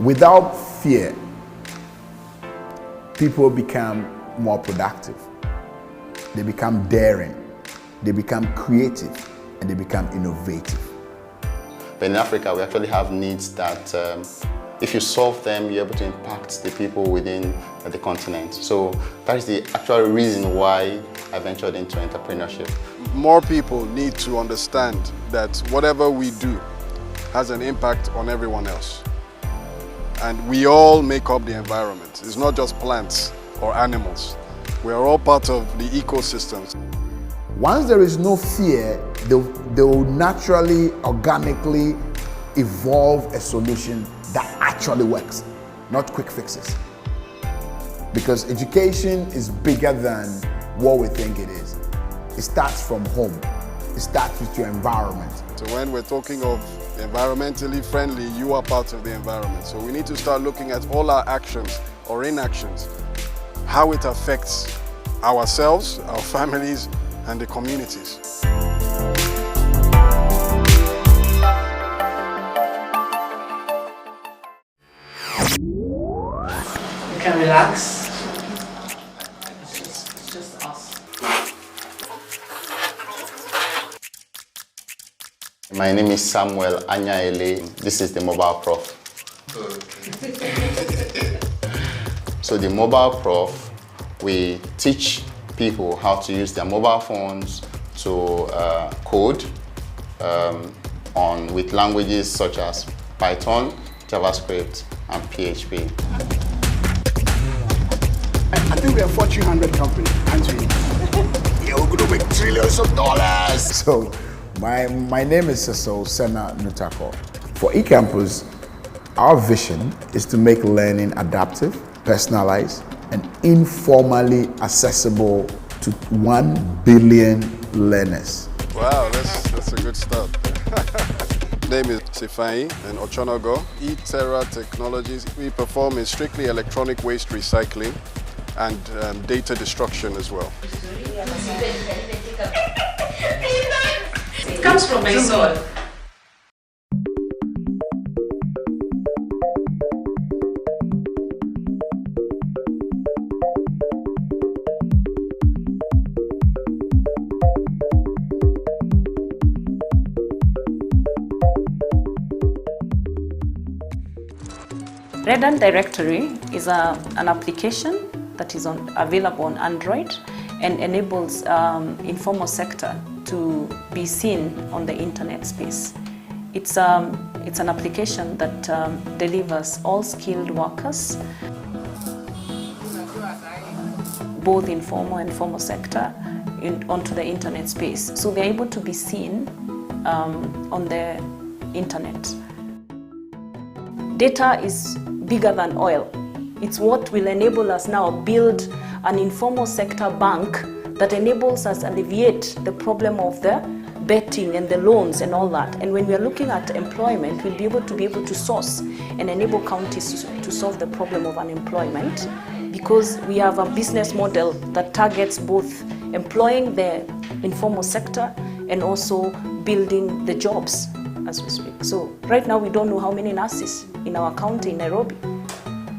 Without fear, people become more productive. They become daring, they become creative, and they become innovative. But in Africa, we actually have needs that if you solve them, you're able to impact the people within the continent. So that is the actual reason why I ventured into entrepreneurship. More people need to understand that whatever we do has an impact on everyone else. And we all make up the environment. It's not just plants or animals. We are all part of the ecosystems. Once there is no fear, they will naturally, organically evolve a solution that actually works, not quick fixes. Because education is bigger than what we think it is. It starts from home. It starts with your environment. So when we're talking of environmentally friendly, you are part of the environment. So we need to start looking at all our actions or inactions, how it affects ourselves, our families, and the communities. You can relax. It's just us. My name is Samuel Anyaele. This is the mobile prof. So the mobile prof, we teach people how to use their mobile phones to code with languages such as Python, JavaScript, and PHP. I think we're a Fortune 100 company, aren't we? Yeah, we're gonna make trillions of dollars. So my name is Cecil Sena Nutako. For eCampus, our vision is to make learning adaptive, personalized, and informally accessible to 1 billion learners. Wow, that's a good start. Name is Sifai and Ochonogo. eTerra Technologies. We perform in strictly electronic waste recycling and data destruction as well. It comes from my soul. Redundant Directory is an application that is available on Android and enables informal sector to be seen on the internet space. It's an application that delivers all skilled workers, both informal and formal sector, onto the internet space. So they're able to be seen on the internet. Data is bigger than oil. It's what will enable us now build an informal sector bank that enables us alleviate the problem of the betting and the loans and all that. And when we are looking at employment, we'll be able to source and enable counties to solve the problem of unemployment, because we have a business model that targets both employing the informal sector and also building the jobs as we speak. So right now we don't know how many nurses in our county in Nairobi.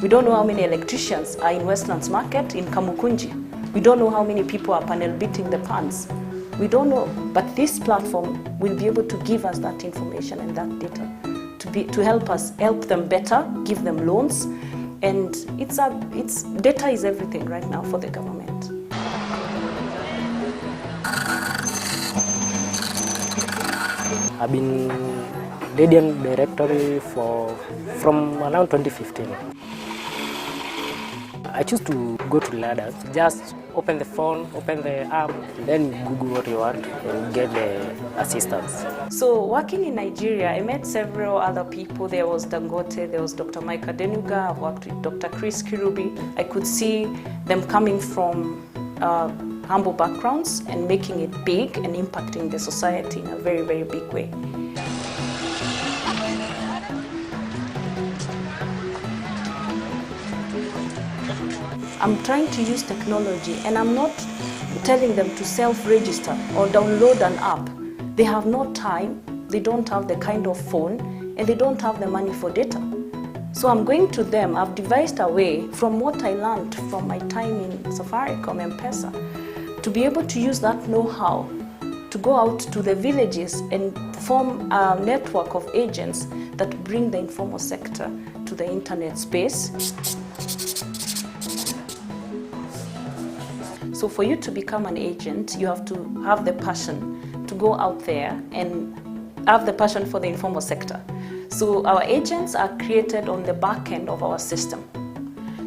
We don't know how many electricians are in Westlands Market in Kamukunji. We don't know how many people are panel beating the pans. We don't know, but this platform will be able to give us that information and that data to help them better, give them loans, and data is everything right now for the government. I've been Radiant Directory from around 2015. I choose to go to ladders, just open the phone, open the app, then Google what you want and get the assistance. So working in Nigeria, I met several other people. There was Dangote, there was Dr. Mike Adenuga, I've worked with Dr. Chris Kirubi. I could see them coming from humble backgrounds and making it big and impacting the society in a very, very big way. I'm trying to use technology, and I'm not telling them to self-register or download an app. They have no time, they don't have the kind of phone, and they don't have the money for data. So I'm going to them. I've devised a way from what I learned from my time in Safaricom and M-Pesa to be able to use that know-how to go out to the villages and form a network of agents that bring the informal sector to the internet space. So for you to become an agent, you have to have the passion to go out there and have the passion for the informal sector. So our agents are created on the back end of our system.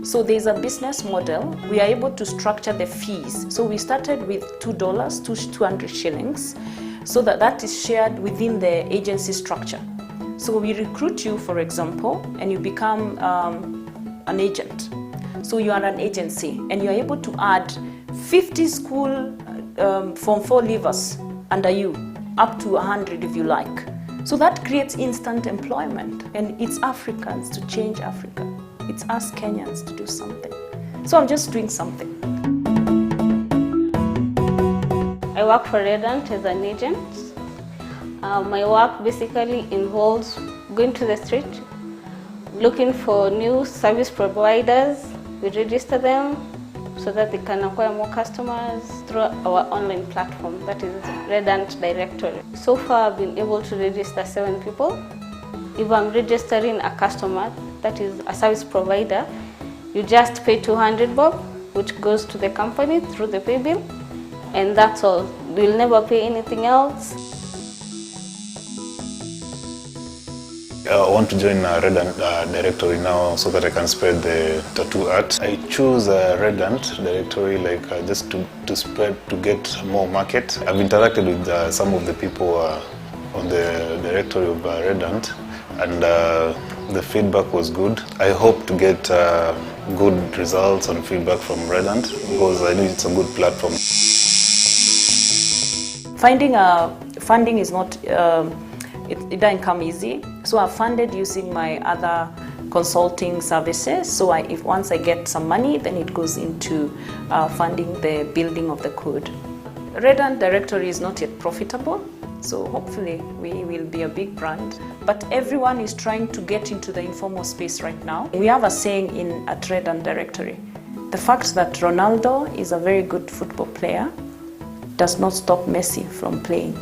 So there's a business model. We are able to structure the fees. So we started with $2 to 200 shillings, so that is shared within the agency structure. So we recruit you, for example, and you become an agent. So you are an agency, and you are able to add 50 school Form 4 leavers under you, up to 100 if you like. So that creates instant employment, and it's Africans to change Africa. It's us Kenyans to do something. So I'm just doing something. I work for Redant as an agent. My work basically involves going to the street, looking for new service providers. We register them so that they can acquire more customers through our online platform, that is Redant Directory. So far I've been able to register 7 people. If I'm registering a customer, that is a service provider, you just pay 200 bob, which goes to the company through the pay bill, and that's all. We'll never pay anything else. I want to join Redant Directory now so that I can spread the tattoo art. I choose Redant Directory just to spread, to get more market. I've interacted with some of the people on the directory of Redant, and the feedback was good. I hope to get good results and feedback from Redant because I know it's a good platform. Finding funding is not, it doesn't come easy. So I've funded using my other consulting services. So once I get some money, then it goes into funding the building of the code. Redant Directory is not yet profitable, so hopefully we will be a big brand. But everyone is trying to get into the informal space right now. We have a saying at Redant Directory: the fact that Ronaldo is a very good football player does not stop Messi from playing.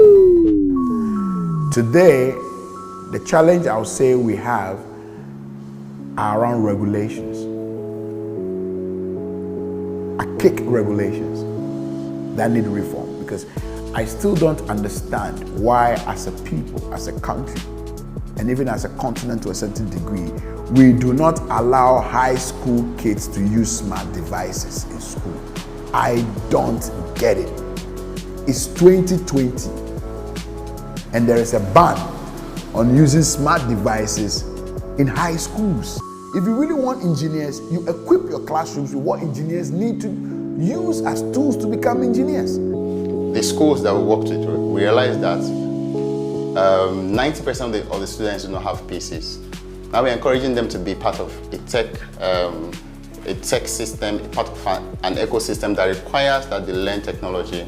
Today, the challenge I would say we have are around regulations. Archaic regulations that need reform, because I still don't understand why as a people, as a country, and even as a continent to a certain degree, we do not allow high school kids to use smart devices in school. I don't get it. It's 2020 and there is a ban on using smart devices in high schools. If you really want engineers, you equip your classrooms with what engineers need to use as tools to become engineers. The schools that we worked with, we realized that 90% of the students do not have PCs. Now we're encouraging them to be part of a tech system, part of an ecosystem that requires that they learn technology,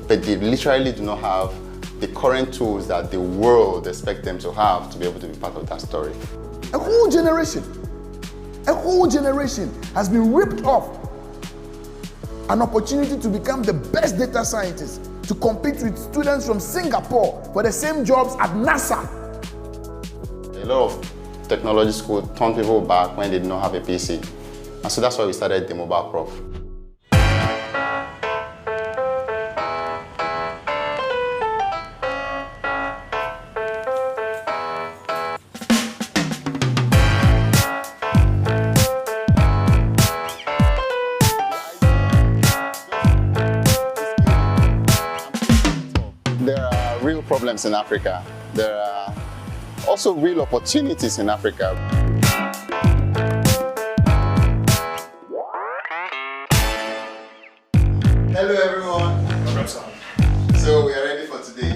but they literally do not have the current tools that the world expects them to have to be able to be part of that story. A whole generation has been ripped off an opportunity to become the best data scientists, to compete with students from Singapore for the same jobs at NASA. A lot of technology schools turn people back when they did not have a PC. And so that's why we started the Mobile Prof. There are real problems in Africa. There are also real opportunities in Africa. Hello everyone. So we are ready for today.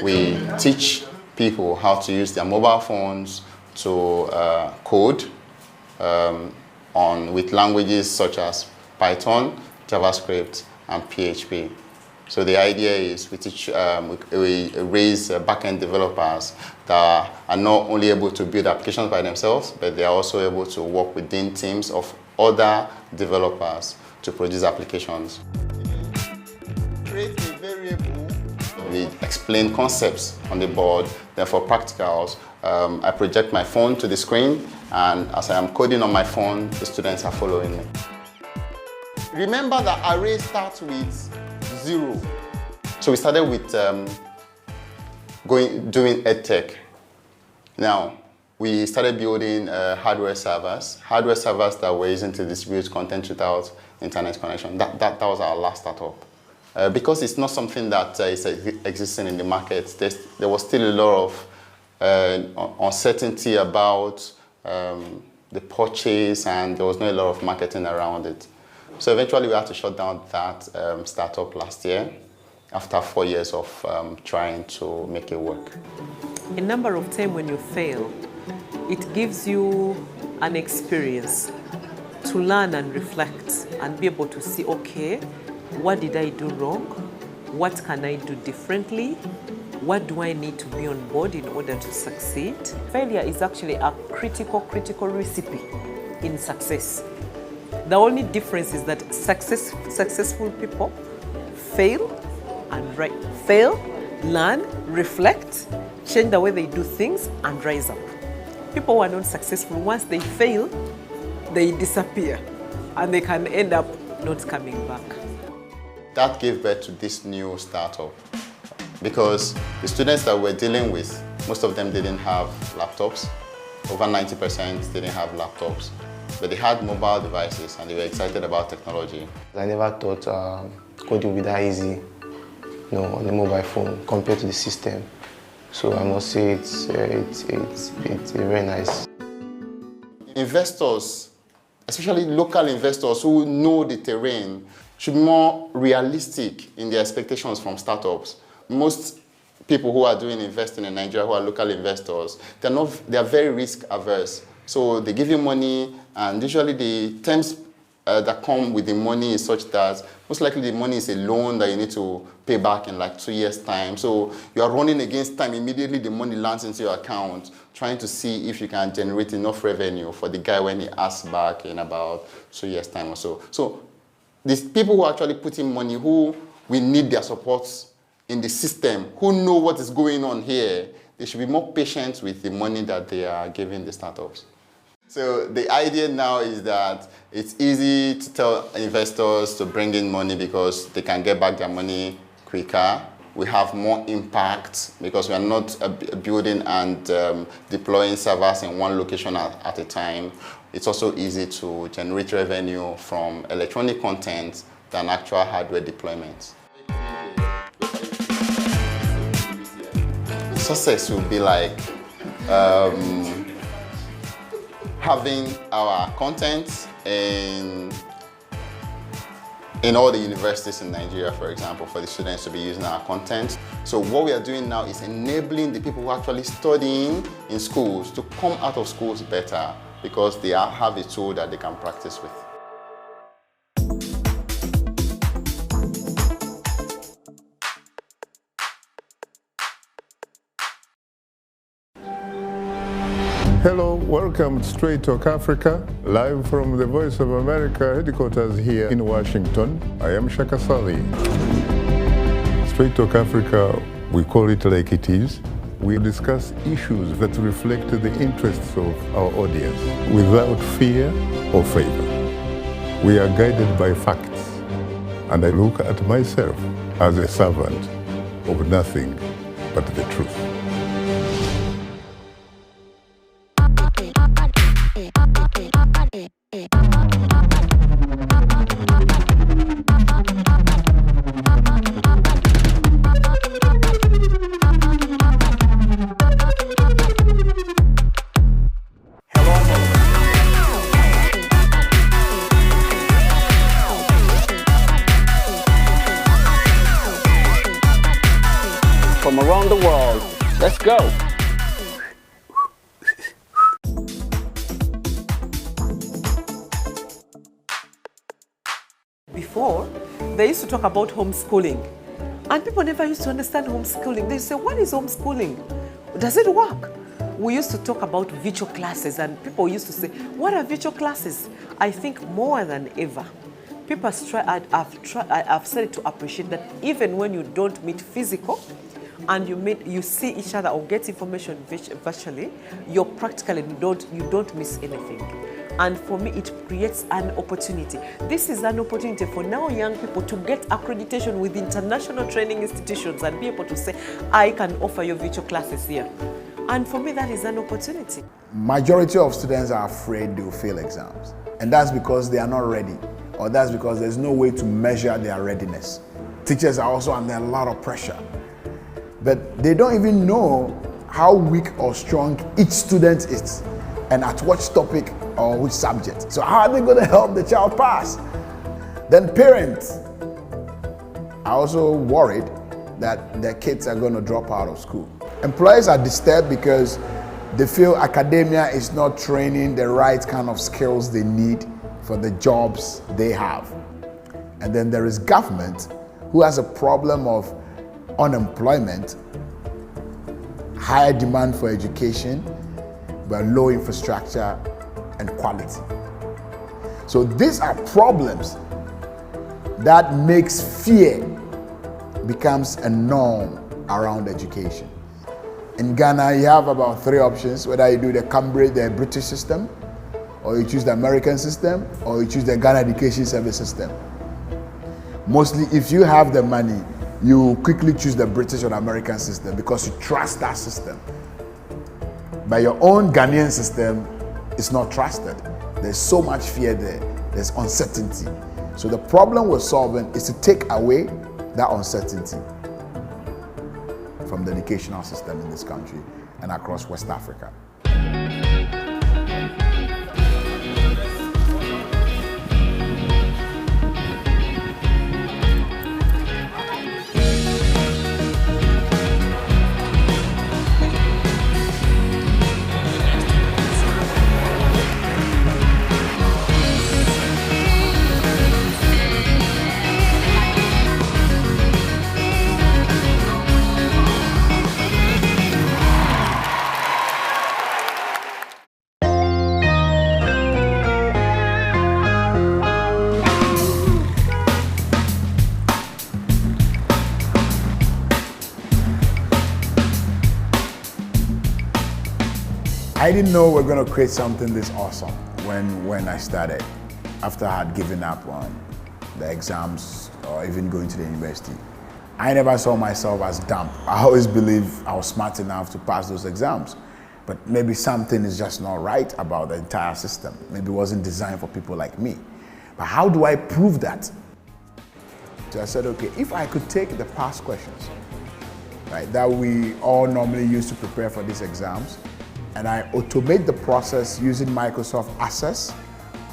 We teach people how to use their mobile phones to code with languages such as Python, JavaScript, and PHP. So the idea is we raise back-end developers that are not only able to build applications by themselves, but they are also able to work within teams of other developers to produce applications. Create a variable. We explain concepts on the board. Then for practicals, I project my phone to the screen, and as I am coding on my phone, the students are following me. Remember that array starts with 0. So we started with doing EdTech. Now, we started building hardware servers that were using to distribute content without internet connection. That was our last startup. Because it's not something that is existing in the market, there was still a lot of uncertainty about the purchase, and there was not a lot of marketing around it. So eventually we had to shut down that startup last year after 4 years of trying to make it work. A number of times when you fail, it gives you an experience to learn and reflect and be able to see, okay, what did I do wrong? What can I do differently? What do I need to be on board in order to succeed? Failure is actually a critical recipe in success. The only difference is that successful people fail, learn, reflect, change the way they do things, and rise up. People who are not successful, once they fail, they disappear, and they can end up not coming back. That gave birth to this new startup, because the students that we're dealing with, most of them didn't have laptops. Over 90% didn't have laptops, but they had mobile devices and they were excited about technology. I never thought coding would be that easy, on the mobile phone compared to the system. So I must say it's very nice. Investors, especially local investors who know the terrain, should be more realistic in their expectations from startups. Most people who are doing investing in Nigeria, who are local investors, they are very risk averse. So they give you money, and usually the terms that come with the money is such that most likely the money is a loan that you need to pay back in like 2 years' time. So you are running against time. Immediately the money lands into your account, trying to see if you can generate enough revenue for the guy when he asks back in about 2 years' time or so. So these people who actually put in money, who we need their support in the system, who know what is going on here, they should be more patient with the money that they are giving the startups. So the idea now is that it's easy to tell investors to bring in money because they can get back their money quicker. We have more impact because we are not building and deploying servers in one location at a time. It's also easy to generate revenue from electronic content than actual hardware deployments. Success will be like having our content in all the universities in Nigeria, for example, for the students to be using our content. So what we are doing now is enabling the people who are actually studying in schools to come out of schools better because they have a tool that they can practice with. Hello, welcome to Straight Talk Africa, live from the Voice of America headquarters here in Washington. I am Shaka Sali. Straight Talk Africa, we call it like it is. We discuss issues that reflect the interests of our audience without fear or favor. We are guided by facts, and I look at myself as a servant of nothing but the truth. From around the world, let's go. Before, they used to talk about homeschooling. And people never used to understand homeschooling. They say, what is homeschooling? Does it work? We used to talk about virtual classes, and people used to say, what are virtual classes? I think more than ever, people have started to appreciate that even when you don't meet physical, and you see each other or get information virtually, you don't miss anything. And for me, it creates an opportunity. This is an opportunity for now young people to get accreditation with international training institutions and be able to say, I can offer you virtual classes here. And for me, that is an opportunity. Majority of students are afraid they'll fail exams. And that's because they are not ready, or that's because there's no way to measure their readiness. Teachers are also under a lot of pressure. But they don't even know how weak or strong each student is and at what topic or which subject. So how are they going to help the child pass? Then parents are also worried that their kids are going to drop out of school. Employers are disturbed because they feel academia is not training the right kind of skills they need for the jobs they have. And then there is government who has a problem of unemployment, higher demand for education, but low infrastructure and quality. So these are problems that makes fear becomes a norm around education. In Ghana, you have about 3 options, whether you do the British system, or you choose the American system, or you choose the Ghana Education Service system. Mostly, if you have the money, you quickly choose the British or American system because you trust that system. But your own Ghanaian system is not trusted. There's so much fear there. There's uncertainty. So the problem we're solving is to take away that uncertainty from the educational system in this country and across West Africa. I didn't know we were going to create something this awesome when I started, after I had given up on the exams or even going to the university. I never saw myself as dumb. I always believed I was smart enough to pass those exams. But maybe something is just not right about the entire system. Maybe it wasn't designed for people like me. But how do I prove that? So I said, okay, if I could take the past questions, right, that we all normally use to prepare for these exams, and I automate the process using Microsoft Access,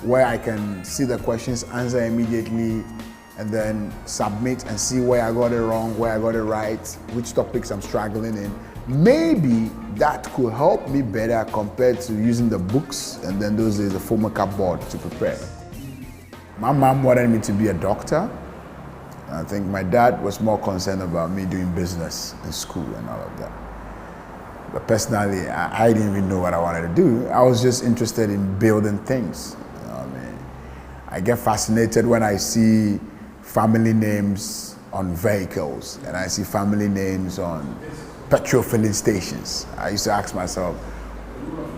where I can see the questions, answer immediately, and then submit and see where I got it wrong, where I got it right, which topics I'm struggling in. Maybe that could help me better compared to using the books and then those days the former cupboard to prepare. My mom wanted me to be a doctor. I think my dad was more concerned about me doing business in school and all of that. But personally, I didn't even know what I wanted to do. I was just interested in building things. You know what I mean? I get fascinated when I see family names on vehicles and I see family names on petrol filling stations. I used to ask myself,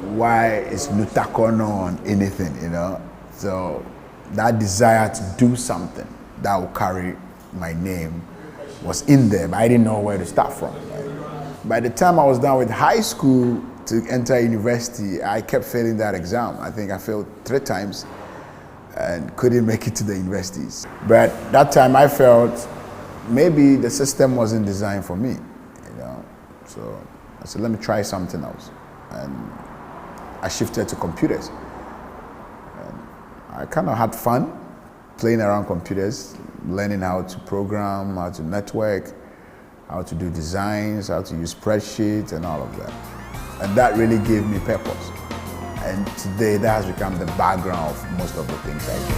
why is Nutakono on anything, you know? So that desire to do something that will carry my name was in there, but I didn't know where to start from. By the time I was done with high school to enter university, I kept failing that exam. I think I failed 3 times and couldn't make it to the universities. But that time I felt maybe the system wasn't designed for me, you know. So I said, let me try something else. And I shifted to computers. And I kind of had fun playing around computers, learning how to program, how to network, how to do designs, how to use spreadsheets and all of that. And that really gave me purpose. And today that has become the background of most of the things I do.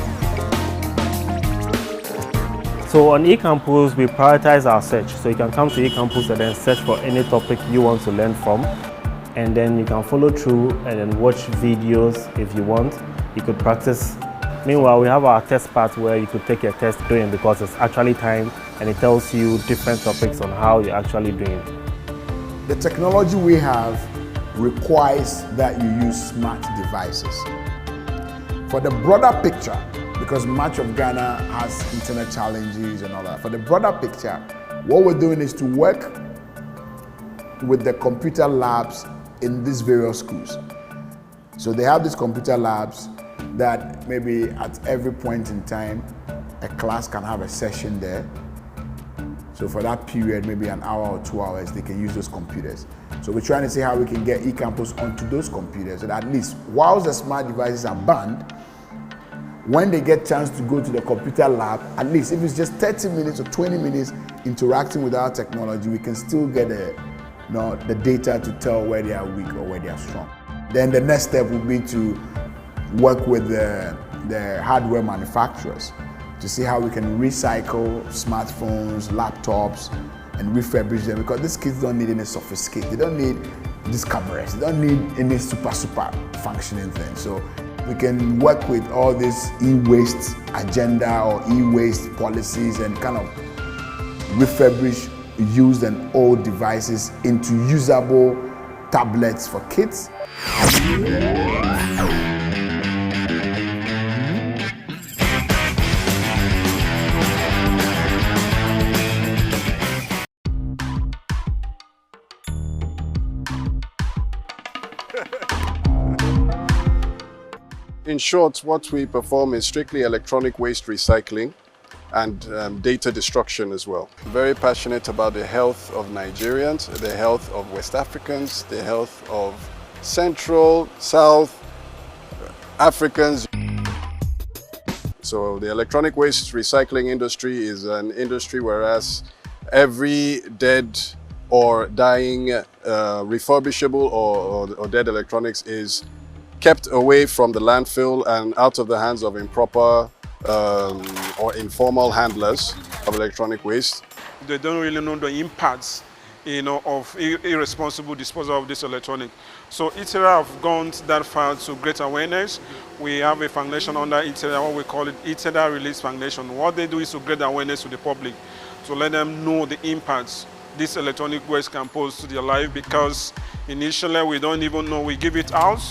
So on eCampus, we prioritize our search. So you can come to eCampus and then search for any topic you want to learn from. And then you can follow through and then watch videos if you want. You could practice. Meanwhile, we have our test part where you could take a test doing because it's actually timed and it tells you different topics on how you're actually doing. The technology we have requires that you use smart devices. For the broader picture, because much of Ghana has internet challenges and all that, for the broader picture, what we're doing is to work with the computer labs in these various schools. So they have these computer labs that maybe at every point in time, a class can have a session there. So for that period, maybe an hour or 2 hours, they can use those computers. So we're trying to see how we can get eCampus onto those computers, and at least whilst the smart devices are banned, when they get a chance to go to the computer lab, at least if it's just 30 minutes or 20 minutes interacting with our technology, we can still get the data to tell where they are weak or where they are strong. Then the next step would be to work with the hardware manufacturers to see how we can recycle smartphones, laptops, and refurbish them, because these kids don't need any sophisticated, they don't need these cameras, they don't need any super functioning thing. So we can work with all this e-waste agenda or e-waste policies and kind of refurbish used and old devices into usable tablets for kids. In short, what we perform is strictly electronic waste recycling and data destruction as well. Very passionate about the health of Nigerians, the health of West Africans, the health of Central, South Africans. So the electronic waste recycling industry is an industry whereas every dead or dying refurbishable or dead electronics is kept away from the landfill and out of the hands of improper or informal handlers of electronic waste. They don't really know the impacts, of irresponsible disposal of this electronic. So ITERA have gone that far to great awareness. We have a foundation under ITERA, what we call it ITERA Release Foundation. What they do is to create awareness to the public, to let them know the impacts this electronic waste can pose to their life, because initially we don't even know, we give it out,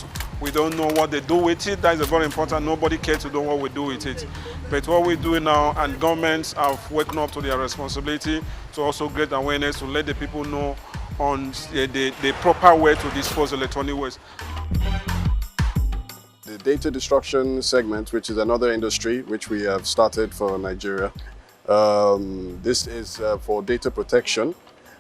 we don't know what they do with it. That is very important. Nobody cares to know what we do with it. But what we do now, and governments have woken up to their responsibility to also create awareness, to let the people know on the proper way to dispose electronic waste. The data destruction segment, which is another industry which we have started for Nigeria. This is for data protection.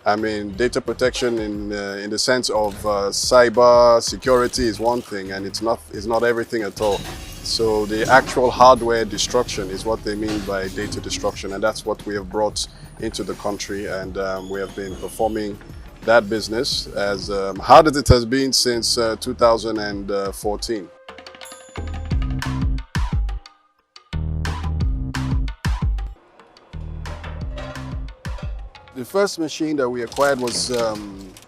I mean, data protection in the sense of cyber security is one thing, and it's not everything at all. So the actual hardware destruction is what they mean by data destruction, and that's what we have brought into the country, and we have been performing that business as hard as it has been since 2014. The first machine that we acquired was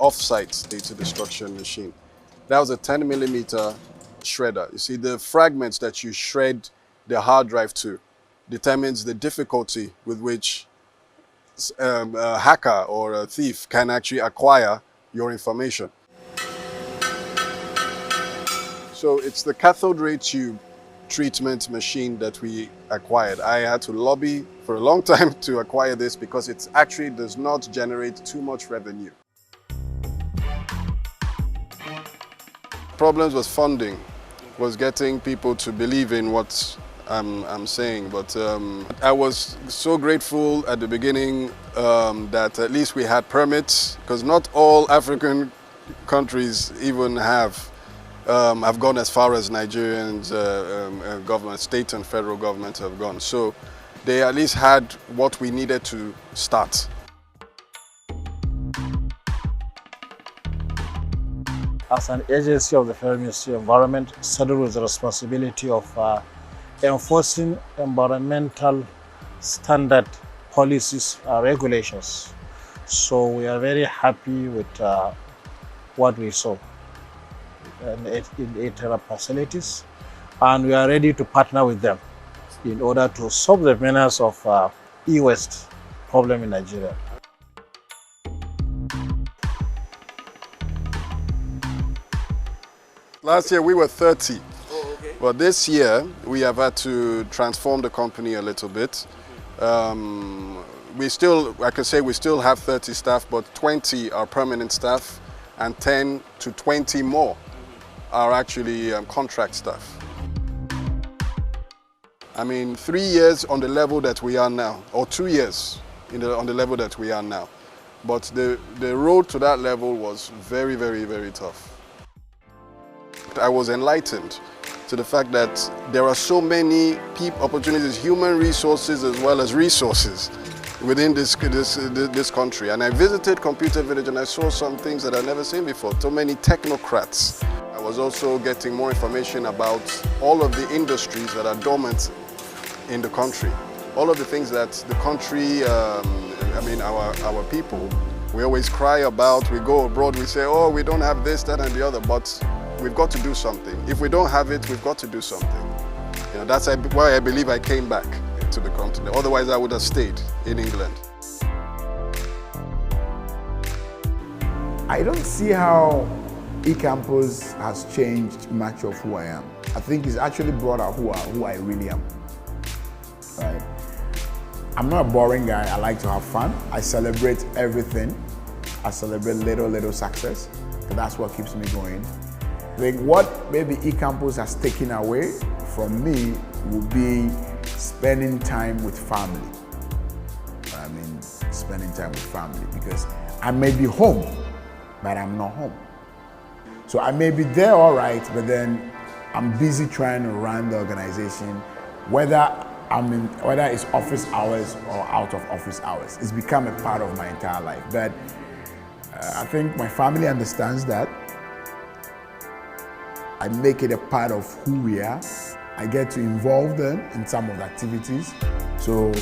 off-site data destruction machine. That was a 10mm shredder. You see, the fragments that you shred the hard drive to determines the difficulty with which a hacker or a thief can actually acquire your information. So it's the cathode ray tube treatment machine that we acquired. I had to lobby for a long time to acquire this because it actually does not generate too much revenue. Problems with funding, was getting people to believe in what I'm saying, but I was so grateful at the beginning that at least we had permits, because not all African countries even have gone as far as Nigerians government, state and federal government have gone. So they at least had what we needed to start. As an agency of the Federal Ministry of Environment, saddled with the responsibility of enforcing environmental standard policies, regulations. So we are very happy with what we saw in the facilities, and we are ready to partner with them in order to solve the menace of e-waste problem in Nigeria. Last year we were 30. But this year we have had to transform the company a little bit. We still, I could say we still have 30 staff, but 20 are permanent staff and 10 to 20 more are actually contract staff. I mean, 3 years on the level that we are now, or 2 years on the level that we are now. But the road to that level was very, very, very tough. I was enlightened to the fact that there are so many opportunities, human resources as well as resources within this country. And I visited Computer Village and I saw some things that I've never seen before, so many technocrats. I was also getting more information about all of the industries that are dormant in the country. All of the things that the country, I mean our people, we always cry about, we go abroad, we say, oh, we don't have this, that and the other, but we've got to do something. If we don't have it, we've got to do something. You know, that's why I believe I came back to the continent. Otherwise, I would have stayed in England. I don't see how eCampus has changed much of who I am. I think it's actually brought out who I really am. Right? I'm not a boring guy. I like to have fun. I celebrate everything. I celebrate little success. And that's what keeps me going. I think what maybe eCampus has taken away from me will be spending time with family. I mean, spending time with family, because I may be home, but I'm not home. So I may be there all right, but then I'm busy trying to run the organization, whether it's office hours or out of office hours. It's become a part of my entire life. But I think my family understands that. I make it a part of who we are. I get to involve them in some of the activities, so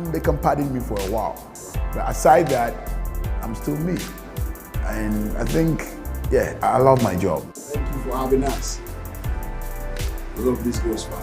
they can pardon me for a while. But aside that, I'm still me. And I think, yeah, I love my job. Thank you for having us. I hope this goes far.